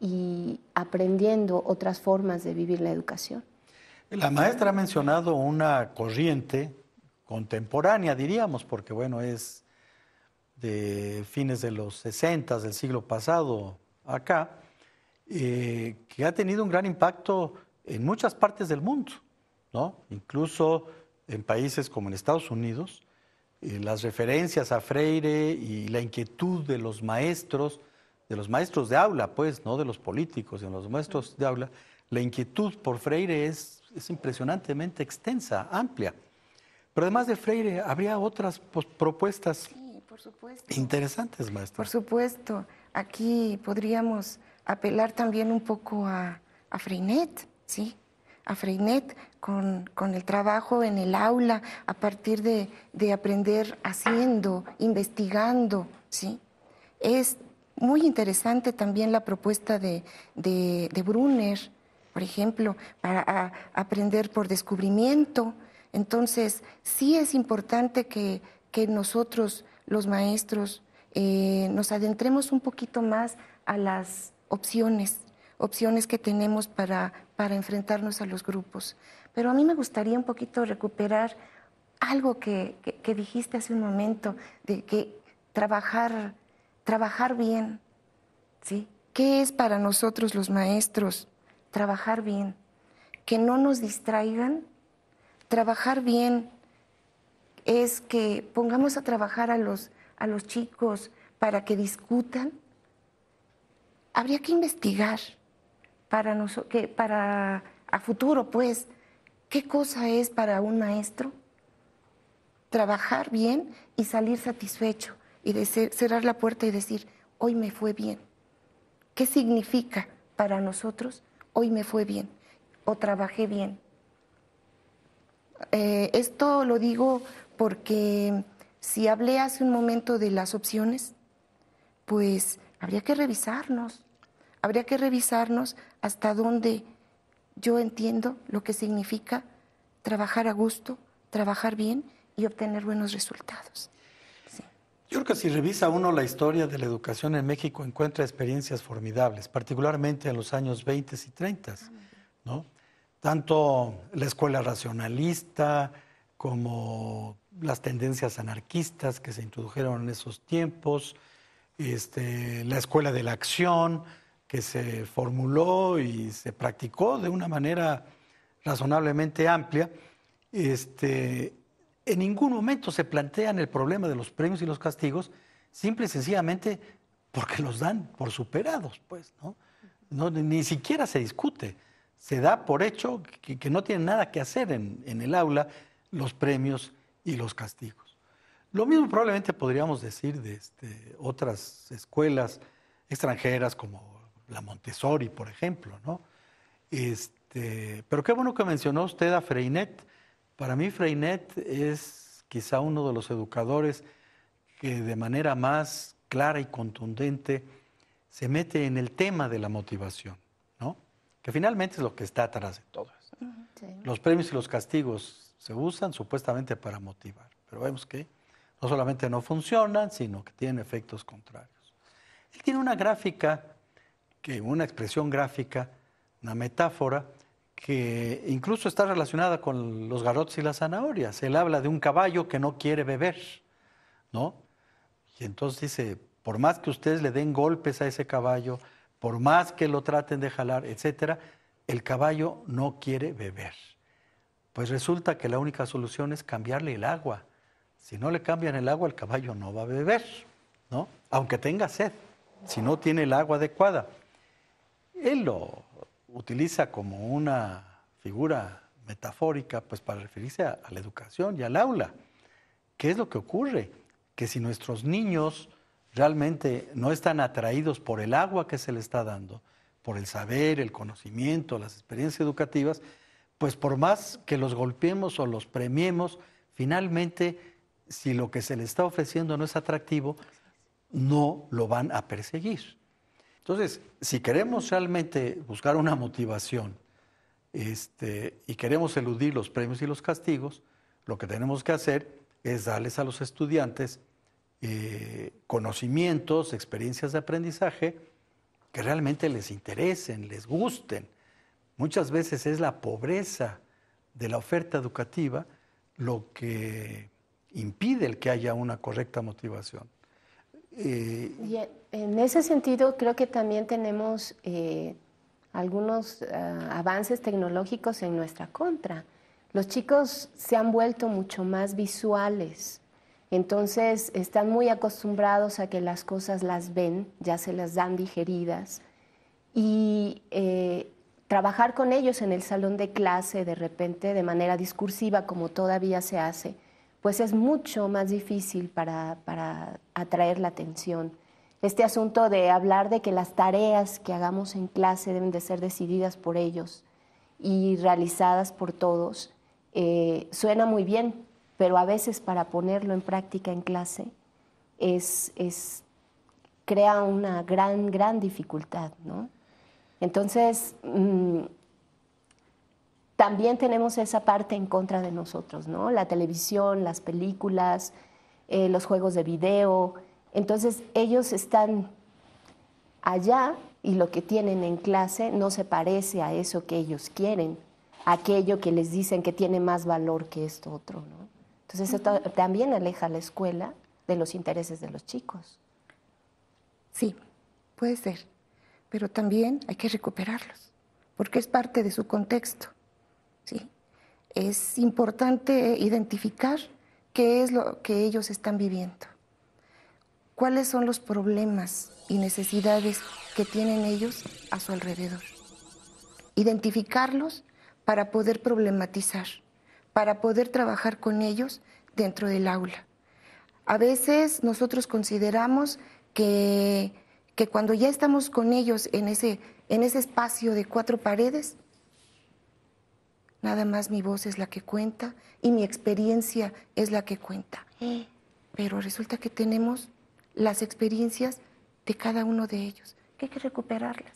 y aprendiendo otras formas de vivir la educación. La maestra ha mencionado una corriente contemporánea, diríamos, porque bueno, es de fines de los 60 del siglo pasado acá, que ha tenido un gran impacto en muchas partes del mundo, ¿no? Incluso en países como en Estados Unidos, las referencias a Freire y la inquietud de los maestros de aula, pues, no de los políticos, de los maestros de aula, la inquietud por Freire es impresionantemente extensa, amplia. Pero además de Freire, habría otras propuestas por supuesto. interesantes, maestra. Por supuesto. Aquí podríamos apelar también un poco a Freinet, ¿sí? A Freinet con el trabajo en el aula, a partir de aprender haciendo, investigando, ¿sí? Es muy interesante también la propuesta de Brunner, por ejemplo, para aprender por descubrimiento. Entonces, sí es importante que nosotros, los maestros, nos adentremos un poquito más a las opciones que tenemos para enfrentarnos a los grupos. Pero a mí me gustaría un poquito recuperar algo que dijiste hace un momento, de que trabajar bien, ¿sí? ¿Qué es para nosotros los maestros trabajar bien? Que no nos distraigan. Trabajar bien es que pongamos a trabajar a los chicos para que discutan. Habría que investigar para a futuro, pues, qué cosa es para un maestro trabajar bien y salir satisfecho y cerrar la puerta y decir, hoy me fue bien. ¿Qué significa para nosotros hoy me fue bien o trabajé bien? Esto lo digo porque si hablé hace un momento de las opciones, pues habría que revisarnos hasta dónde yo entiendo lo que significa trabajar a gusto, trabajar bien y obtener buenos resultados. Sí. Yo creo que si revisa uno la historia de la educación en México, encuentra experiencias formidables, particularmente en los años 20 y 30, ¿no? Tanto la escuela racionalista como las tendencias anarquistas que se introdujeron en esos tiempos, la escuela de la acción que se formuló y se practicó de una manera razonablemente amplia, en ningún momento se plantean el problema de los premios y los castigos, simple y sencillamente porque los dan por superados, pues, ¿no? Ni siquiera se discute. Se da por hecho que no tienen nada que hacer en el aula los premios y los castigos. Lo mismo probablemente podríamos decir de otras escuelas extranjeras como la Montessori, por ejemplo, ¿no? Pero qué bueno que mencionó usted a Freinet. Para mí Freinet es quizá uno de los educadores que de manera más clara y contundente se mete en el tema de la motivación, ¿no? Que finalmente es lo que está atrás de todo esto. Sí. Los premios y los castigos se usan supuestamente para motivar, pero vemos que no solamente no funcionan, sino que tienen efectos contrarios. Él tiene una gráfica, una expresión gráfica, una metáfora, que incluso está relacionada con los garrotes y las zanahorias. Él habla de un caballo que no quiere beber, ¿no? Y entonces dice, por más que ustedes le den golpes a ese caballo, por más que lo traten de jalar, etcétera, el caballo no quiere beber. Pues resulta que la única solución es cambiarle el agua. Si no le cambian el agua, el caballo no va a beber, ¿no? Aunque tenga sed, si no tiene el agua adecuada. Él lo utiliza como una figura metafórica, pues para referirse a la educación y al aula. ¿Qué es lo que ocurre? Que si nuestros niños realmente no están atraídos por el agua que se les está dando, por el saber, el conocimiento, las experiencias educativas, pues por más que los golpeemos o los premiemos, finalmente, si lo que se les está ofreciendo no es atractivo, no lo van a perseguir. Entonces, si queremos realmente buscar una motivación y queremos eludir los premios y los castigos, lo que tenemos que hacer es darles a los estudiantes conocimientos, experiencias de aprendizaje que realmente les interesen, les gusten. Muchas veces es la pobreza de la oferta educativa lo que impide el que haya una correcta motivación. Y en ese sentido creo que también tenemos algunos avances tecnológicos en nuestra contra. Los chicos se han vuelto mucho más visuales, entonces están muy acostumbrados a que las cosas las ven, ya se las dan digeridas, y trabajar con ellos en el salón de clase de repente de manera discursiva como todavía se hace, pues es mucho más difícil para atraer la atención. Este asunto de hablar de que las tareas que hagamos en clase deben de ser decididas por ellos y realizadas por todos, suena muy bien, pero a veces para ponerlo en práctica en clase crea una gran dificultad, ¿no? Entonces, también tenemos esa parte en contra de nosotros, ¿no? La televisión, las películas, los juegos de video. Entonces, ellos están allá y lo que tienen en clase no se parece a eso que ellos quieren, aquello que les dicen que tiene más valor que esto otro, ¿no? Entonces, esto también aleja a la escuela de los intereses de los chicos. Sí, puede ser, pero también hay que recuperarlos, porque es parte de su contexto. ¿Sí? Es importante identificar qué es lo que ellos están viviendo, cuáles son los problemas y necesidades que tienen ellos a su alrededor. Identificarlos para poder problematizar, para poder trabajar con ellos dentro del aula. A veces nosotros consideramos que cuando ya estamos con ellos en ese espacio de 4 paredes, nada más mi voz es la que cuenta y mi experiencia es la que cuenta. Pero resulta que tenemos las experiencias de cada uno de ellos, que hay que recuperarlas.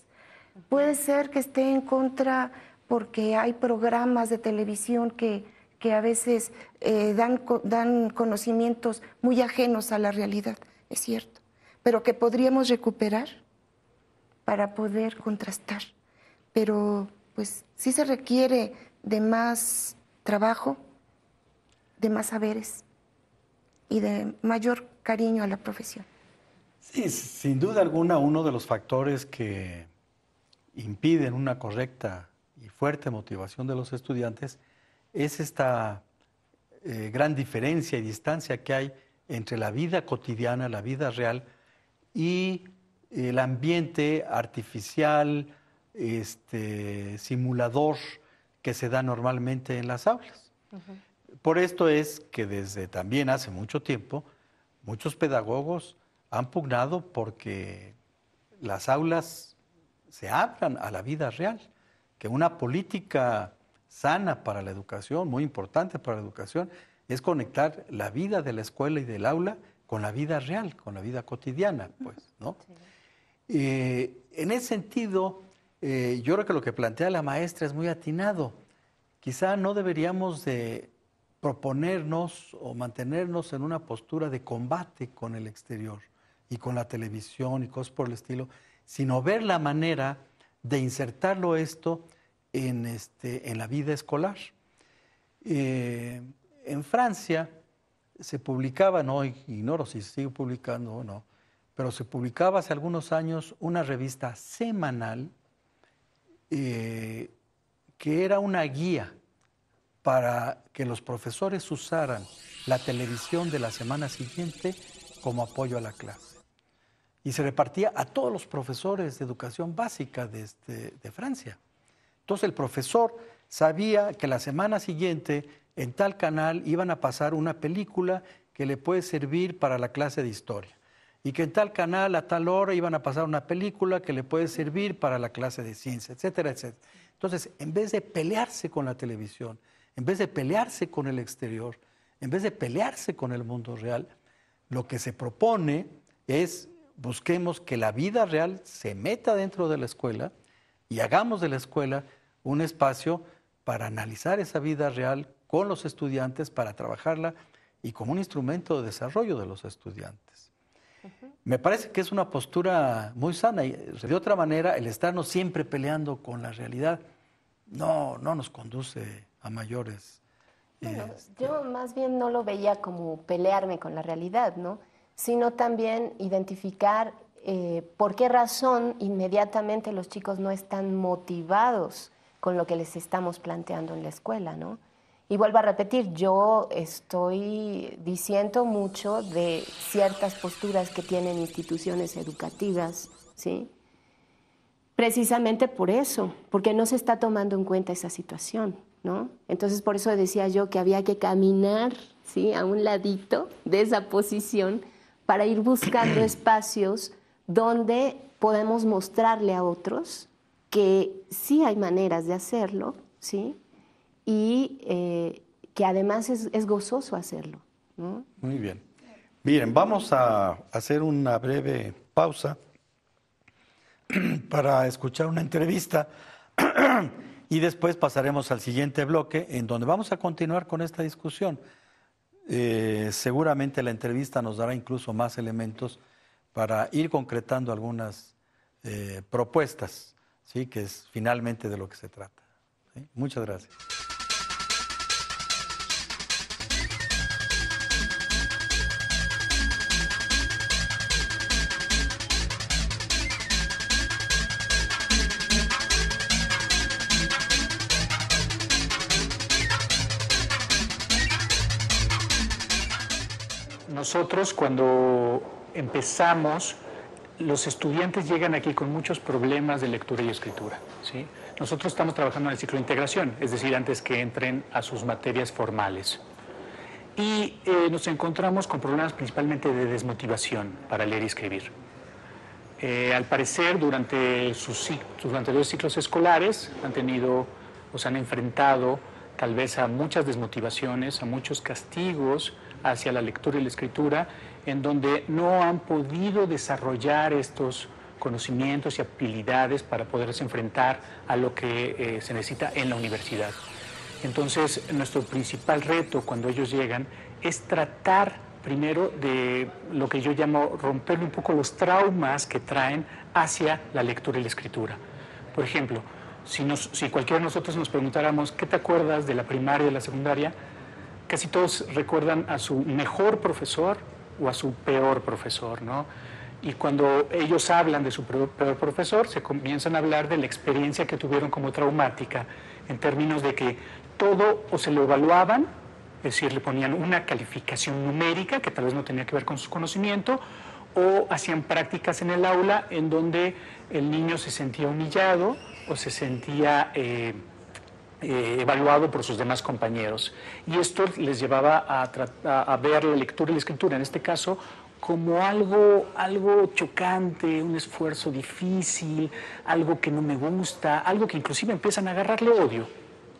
Puede ser que esté en contra porque hay programas de televisión que a veces dan conocimientos muy ajenos a la realidad, es cierto, pero que podríamos recuperar para poder contrastar. Pero pues sí se requiere de más trabajo, de más saberes y de mayor cariño a la profesión. Sí, sin duda alguna, uno de los factores que impiden una correcta y fuerte motivación de los estudiantes es esta gran diferencia y distancia que hay entre la vida cotidiana, la vida real, y el ambiente artificial, simulador que se da normalmente en las aulas. Por esto es que desde también hace mucho tiempo, muchos pedagogos han pugnado porque las aulas se abran a la vida real, que una política sana para la educación, muy importante para la educación, es conectar la vida de la escuela y del aula con la vida real, con la vida cotidiana, pues, ¿no? Sí. En ese sentido, yo creo que lo que plantea la maestra es muy atinado. Quizá no deberíamos de proponernos o mantenernos en una postura de combate con el exterior y con la televisión y cosas por el estilo, sino ver la manera de insertarlo esto en la vida escolar. En Francia se publicaba, no ignoro si se sigue publicando o no, pero se publicaba hace algunos años una revista semanal que era una guía para que los profesores usaran la televisión de la semana siguiente como apoyo a la clase. Y se repartía a todos los profesores de educación básica de Francia. Entonces el profesor sabía que la semana siguiente en tal canal iban a pasar una película que le puede servir para la clase de historia. Y que en tal canal a tal hora iban a pasar una película que le puede servir para la clase de ciencia, etcétera, etcétera. Entonces, en vez de pelearse con la televisión, en vez de pelearse con el exterior, en vez de pelearse con el mundo real, lo que se propone es busquemos que la vida real se meta dentro de la escuela y hagamos de la escuela un espacio para analizar esa vida real con los estudiantes, para trabajarla y como un instrumento de desarrollo de los estudiantes. Me parece que es una postura muy sana y de otra manera el estarnos siempre peleando con la realidad no nos conduce a mayores. Bueno, yo más bien no lo veía como pelearme con la realidad, ¿no? Sino también identificar por qué razón inmediatamente los chicos no están motivados con lo que les estamos planteando en la escuela, ¿no? Y vuelvo a repetir, yo disiento mucho de ciertas posturas que tienen instituciones educativas, ¿sí? Precisamente por eso, porque no se está tomando en cuenta esa situación, ¿no? Entonces, por eso decía yo que había que caminar, ¿sí?, a un ladito de esa posición para ir buscando espacios donde podemos mostrarle a otros que sí hay maneras de hacerlo, ¿sí?, y que además es gozoso hacerlo, ¿no? Muy bien. Miren, vamos a hacer una breve pausa para escuchar una entrevista y después pasaremos al siguiente bloque en donde vamos a continuar con esta discusión. Seguramente la entrevista nos dará incluso más elementos para ir concretando algunas propuestas, ¿sí?, que es finalmente de lo que se trata, ¿sí? Muchas gracias. Nosotros cuando empezamos, los estudiantes llegan aquí con muchos problemas de lectura y escritura, ¿sí? Nosotros estamos trabajando en el ciclo de integración, es decir, antes que entren a sus materias formales. Y nos encontramos con problemas principalmente de desmotivación para leer y escribir. Al parecer, durante sus anteriores ciclos escolares se han enfrentado tal vez a muchas desmotivaciones, a muchos castigos hacia la lectura y la escritura, en donde no han podido desarrollar estos conocimientos y habilidades para poderse enfrentar a lo que se necesita en la universidad. Entonces, nuestro principal reto cuando ellos llegan es tratar primero de lo que yo llamo romper un poco los traumas que traen hacia la lectura y la escritura. Por ejemplo, si cualquiera de nosotros nos preguntáramos ¿qué te acuerdas de la primaria y de la secundaria?, casi todos recuerdan a su mejor profesor o a su peor profesor, ¿no? Y cuando ellos hablan de su peor profesor, se comienzan a hablar de la experiencia que tuvieron como traumática, en términos de que todo o se lo evaluaban, es decir, le ponían una calificación numérica que tal vez no tenía que ver con su conocimiento, o hacían prácticas en el aula en donde el niño se sentía humillado o se sentía evaluado por sus demás compañeros. Y esto les llevaba a ver la lectura y la escritura, en este caso, como algo chocante, un esfuerzo difícil, algo que no me gusta, algo que inclusive empiezan a agarrarle odio.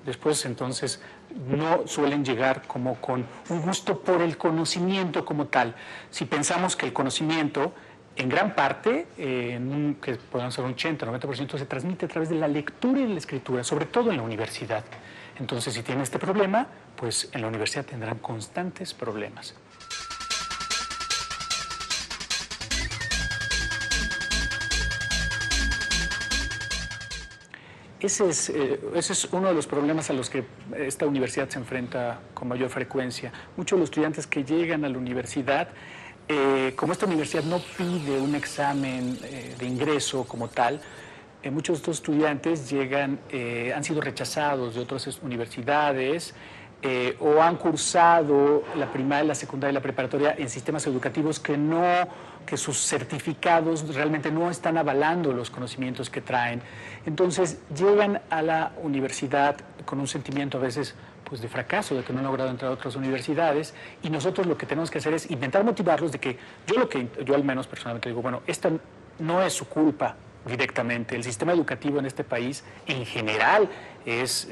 Después, entonces, no suelen llegar como con un gusto por el conocimiento como tal. Si pensamos que el conocimiento, en gran parte, que podemos ser un 80, 90%, se transmite a través de la lectura y de la escritura, sobre todo en la universidad. Entonces, si tienen este problema, pues en la universidad tendrán constantes problemas. Ese es uno de los problemas a los que esta universidad se enfrenta con mayor frecuencia. Muchos de los estudiantes que llegan a la universidad, como esta universidad no pide un examen de ingreso como tal, muchos de estos estudiantes han sido rechazados de otras universidades o han cursado la primaria, la secundaria y la preparatoria en sistemas educativos que sus certificados realmente no están avalando los conocimientos que traen. Entonces llegan a la universidad con un sentimiento a veces pues, de fracaso, de que no han logrado entrar a otras universidades, y nosotros lo que tenemos que hacer es intentar motivarlos de que yo al menos personalmente digo, bueno, esta no es su culpa directamente. El sistema educativo en este país en general es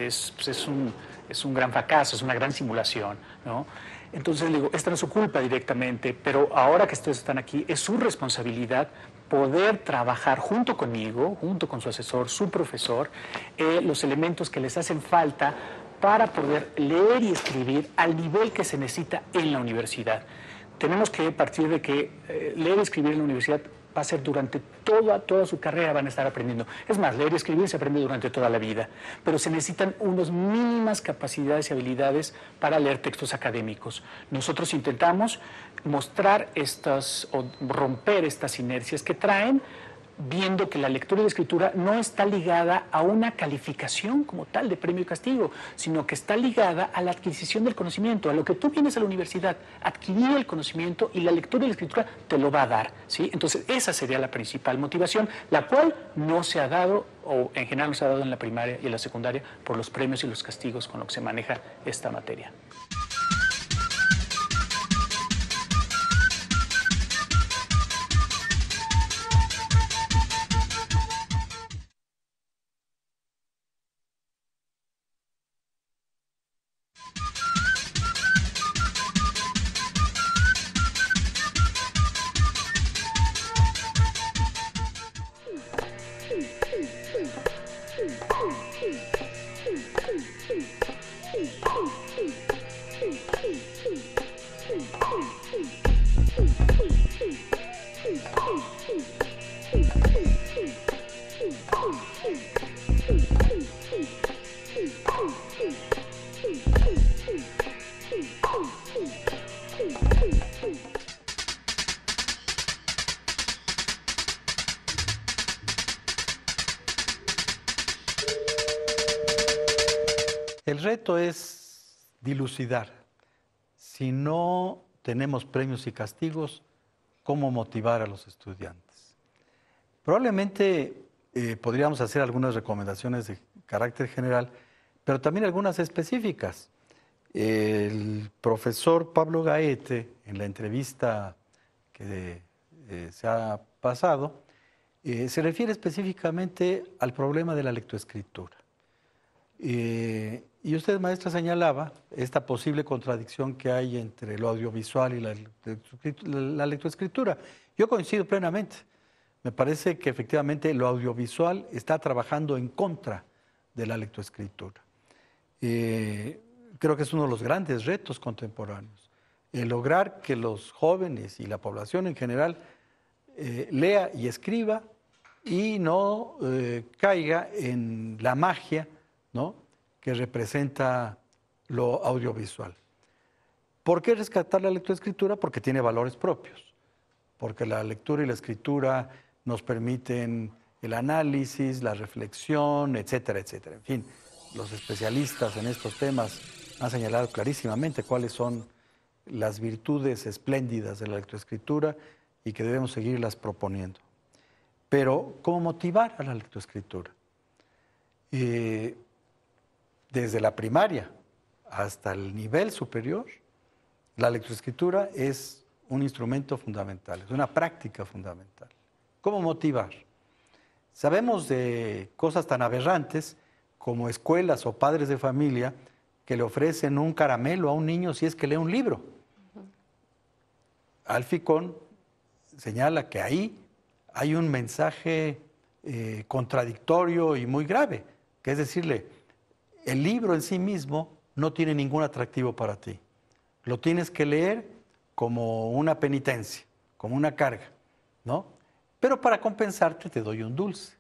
un gran fracaso, es una gran simulación, ¿no? Entonces le digo, esta no es su culpa directamente, pero ahora que ustedes están aquí, es su responsabilidad poder trabajar junto conmigo, junto con su asesor, su profesor, los elementos que les hacen falta para poder leer y escribir al nivel que se necesita en la universidad. tenemos que partir de que leer y escribir en la universidad va a ser durante toda su carrera, van a estar aprendiendo. Es más, leer y escribir se aprende durante toda la vida, pero se necesitan unas mínimas capacidades y habilidades para leer textos académicos. Nosotros intentamos mostrar o romper estas inercias que traen, viendo que la lectura y la escritura no está ligada a una calificación como tal de premio y castigo, sino que está ligada a la adquisición del conocimiento, a lo que tú vienes a la universidad, adquirir el conocimiento, y la lectura y la escritura te lo va a dar, ¿sí? Entonces esa sería la principal motivación, la cual no se ha dado, o en general no se ha dado en la primaria y en la secundaria, por los premios y los castigos con los que se maneja esta materia. El reto es dilucidar. Si no tenemos premios y castigos, ¿cómo motivar a los estudiantes? Probablemente podríamos hacer algunas recomendaciones de carácter general, pero también algunas específicas. El profesor Pablo Gaete, en la entrevista que se ha pasado, se refiere específicamente al problema de la lectoescritura. Y usted, maestra, señalaba esta posible contradicción que hay entre lo audiovisual y la lectoescritura. Yo coincido plenamente. Me parece que efectivamente lo audiovisual está trabajando en contra de la lectoescritura. Creo que es uno de los grandes retos contemporáneos, el lograr que los jóvenes y la población en general lea y escriba y no caiga en la magia, ¿no?, que representa lo audiovisual. ¿Por qué rescatar la lectoescritura? Porque tiene valores propios, porque la lectura y la escritura nos permiten el análisis, la reflexión, etcétera, etcétera. En fin, los especialistas en estos temas han señalado clarísimamente cuáles son las virtudes espléndidas de la lectoescritura y que debemos seguirlas proponiendo. Pero, ¿cómo motivar a la lectoescritura? Desde la primaria hasta el nivel superior, la lectoescritura es un instrumento fundamental, es una práctica fundamental. ¿Cómo motivar? Sabemos de cosas tan aberrantes como escuelas o padres de familia que le ofrecen un caramelo a un niño si es que lee un libro. Alfie Kohn señala que ahí hay un mensaje contradictorio y muy grave, que es decirle, el libro en sí mismo no tiene ningún atractivo para ti. Lo tienes que leer como una penitencia, como una carga, ¿no? Pero para compensarte te doy un dulce.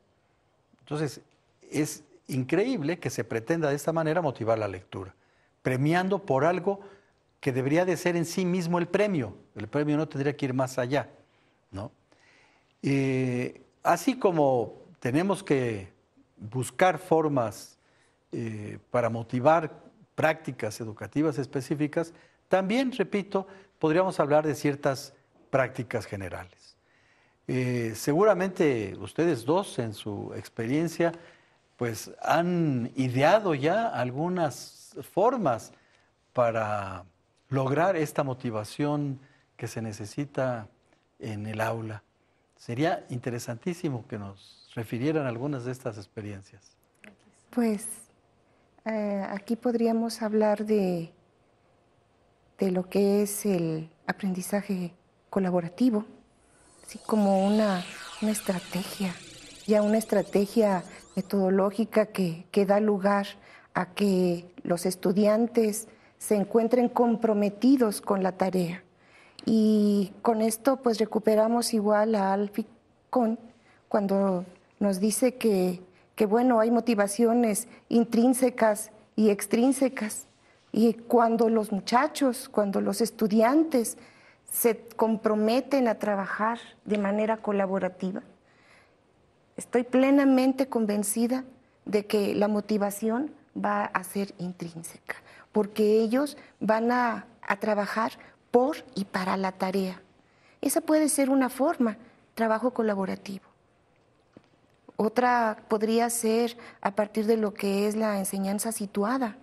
Entonces, es increíble que se pretenda de esta manera motivar la lectura, premiando por algo que debería de ser en sí mismo el premio. El premio no tendría que ir más allá, ¿no? Así como tenemos que buscar formas para motivar prácticas educativas específicas, también, repito, podríamos hablar de ciertas prácticas generales. Seguramente ustedes dos, en su experiencia, pues han ideado ya algunas formas para lograr esta motivación que se necesita en el aula. Sería interesantísimo que nos refirieran algunas de estas experiencias. Pues aquí podríamos hablar de lo que es el aprendizaje colaborativo, así como una estrategia, ya una estrategia metodológica que da lugar a que los estudiantes se encuentren comprometidos con la tarea Y con esto pues recuperamos igual a Alfie Kohn cuando nos dice que bueno, hay motivaciones intrínsecas y extrínsecas. Y cuando los muchachos, cuando los estudiantes se comprometen a trabajar de manera colaborativa, estoy plenamente convencida de que la motivación va a ser intrínseca, porque ellos van a trabajar por y para la tarea. Esa puede ser una forma, trabajo colaborativo. Otra podría ser a partir de lo que es la enseñanza situada,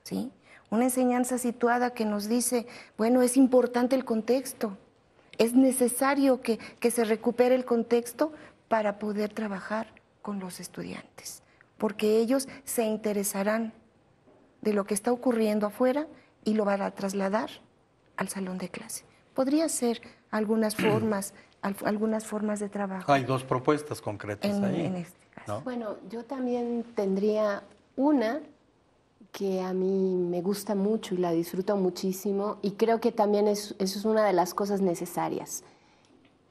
¿sí? Una enseñanza situada que nos dice, bueno, es importante el contexto, es necesario que se recupere el contexto para poder trabajar con los estudiantes, porque ellos se interesarán de lo que está ocurriendo afuera y lo van a trasladar al salón de clase. Podría ser algunas formas de trabajo. Hay dos propuestas concretas ahí. En este caso. ¿No? Bueno, yo también tendría una que a mí me gusta mucho y la disfruto muchísimo, y creo que también eso es una de las cosas necesarias.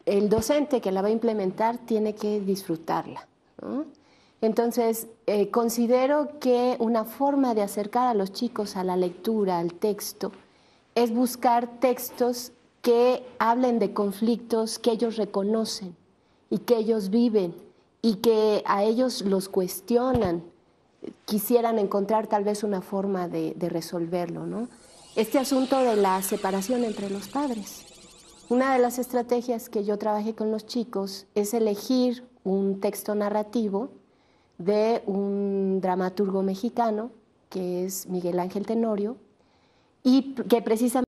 El docente que la va a implementar tiene que disfrutarla, ¿no? Entonces, considero que una forma de acercar a los chicos a la lectura, al texto, es buscar textos que hablen de conflictos que ellos reconocen y que ellos viven y que a ellos los cuestionan, quisieran encontrar tal vez una forma de resolverlo, ¿no? Este asunto de la separación entre los padres. Una de las estrategias que yo trabajé con los chicos es elegir un texto narrativo de un dramaturgo mexicano, que es Miguel Ángel Tenorio, y que precisamente